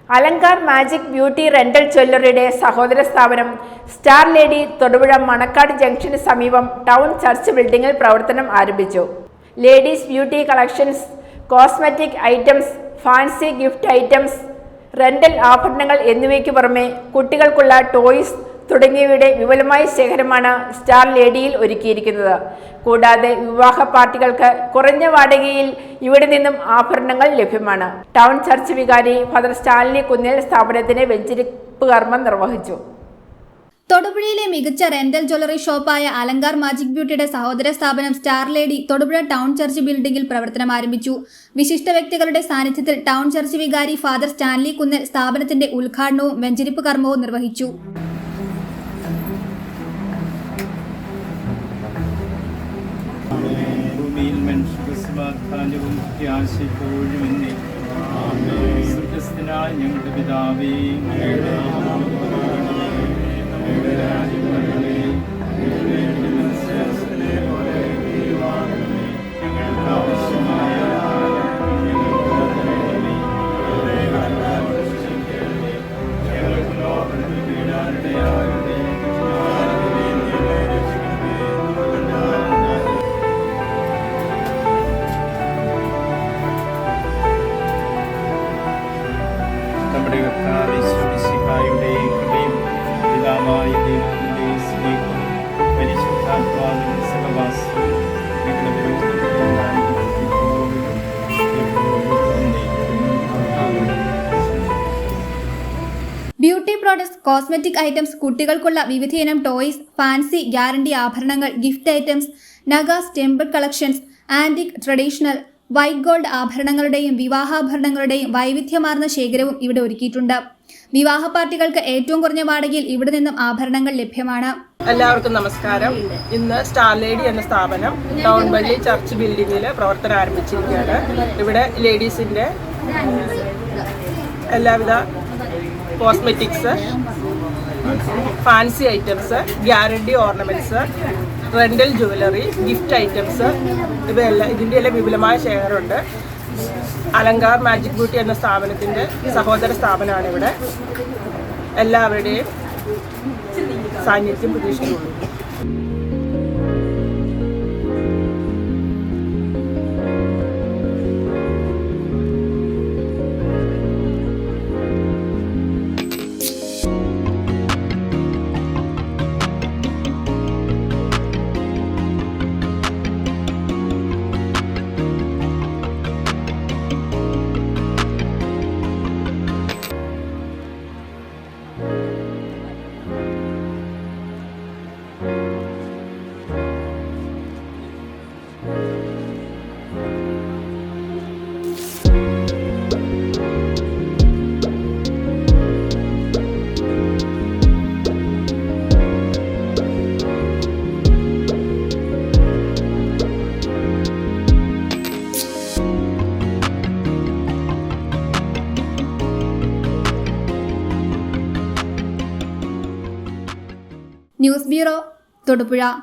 Alankar magic beauty rental ജ്വല്ലറിയുടെ സഹോദര സ്ഥാപനം സ്റ്റാർ ലേഡി തൊടുപുഴ മണക്കാട് ജംഗ്ഷന് സമീപം ടൗൺ ചർച്ച് ബിൽഡിംഗിൽ പ്രവർത്തനം ആരംഭിച്ചു. Ladies beauty collections, cosmetic items, fancy gift items, rental ആഭരണങ്ങൾ എന്നിവയ്ക്ക് പുറമെ കുട്ടികൾക്കുള്ള ടോയ്സ് തുടങ്ങിയവയുടെ വിപുലമായ ശേഖരമാണ് സ്റ്റാർ ലേഡിയിൽ ഒരുക്കിയിരിക്കുന്നത്. കൂടാതെ വിവാഹ പാർട്ടികൾക്ക് കുറഞ്ഞ വാടകയിൽ ഇവിടെ നിന്നും ആഭരണങ്ങൾ ലഭ്യമാണ്. ടൗൺ ചർച്ച് വികാരി ഫാദർ സ്റ്റാൻലി കുന്നേൽ സ്ഥാപനത്തിന് വെഞ്ചരിപ്പ് കർമ്മം നിർവഹിച്ചു. തൊടുപുഴയിലെ മികച്ച റെന്റൽ ജ്വല്ലറി ഷോപ്പായ അലങ്കാർ മാജിക് ബ്യൂട്ടിയുടെ സഹോദര സ്ഥാപനം star lady Thodupuzha town church ബിൽഡിംഗിൽ പ്രവർത്തനം ആരംഭിച്ചു. വിശിഷ്ട വ്യക്തികളുടെ സാന്നിധ്യത്തിൽ ടൗൺ ചർച്ച് വികാരി ഫാദർ സ്റ്റാൻലി കുന്നേൽ സ്ഥാപനത്തിന്റെ ഉദ്ഘാടനവും വെഞ്ചരിപ്പ് കർമ്മവും നിർവഹിച്ചു. ഞങ്ങളുടെ പിതാവേ, നമ്മുടെ കർത്താവ് യേശുമിശിഹായുടെ കൃപയും പിതാവായ ദൈവത്തിന്റെ സ്നേഹവും പരിശുദ്ധാത്മാവിന്റെ സഹവാസവും ബ്യൂട്ടി പ്രോഡക്ട്സ്, കോസ്മെറ്റിക് ഐറ്റംസ്, കുട്ടികൾക്കുള്ള വിവിധയിനം ടോയ്സ്, ഫാൻസി ഗ്യാരണ്ടി ആഭരണങ്ങൾ, ഗിഫ്റ്റ് ഐറ്റംസ്, നഗാസ്, temple collections, antique, traditional, white gold ആഭരണങ്ങളുടെയും വിവാഹാഭരണങ്ങളുടെയും വൈവിധ്യമാർന്ന ശേഖരവും ഇവിടെ ഒരുക്കിയിട്ടുണ്ട്. വിവാഹ പാർട്ടികൾക്ക് ഏറ്റവും കുറഞ്ഞ വാടകയിൽ ഇവിടെ നിന്നും ആഭരണങ്ങൾ ലഭ്യമാണ്. എല്ലാവർക്കും നമസ്കാരം. ഇന്ന് സ്റ്റാർ ലേഡി എന്ന സ്ഥാപനം ടൗൺ വഴി ചർച്ച് ബിൽഡിങ്ങിൽ പ്രവർത്തനം ആരംഭിച്ചിരിക്കുകയാണ്. ഇവിടെ ലേഡീസിൻ്റെ എല്ലാവിധ cosmetics, fancy items, guarantee ornaments, rental jewellery, gift items ഇതിൻ്റെ എല്ലാം വിപുലമായ ശേഖരമുണ്ട്. അലങ്കാർ മാജിക് ബ്യൂട്ടി എന്ന സ്ഥാപനത്തിൻ്റെ സഹോദര സ്ഥാപനമാണ് ഇവിടെ. എല്ലാവരുടെയും സാന്നിധ്യം പ്രതീക്ഷിക്കുന്നു. News bureau, Thodupuzha.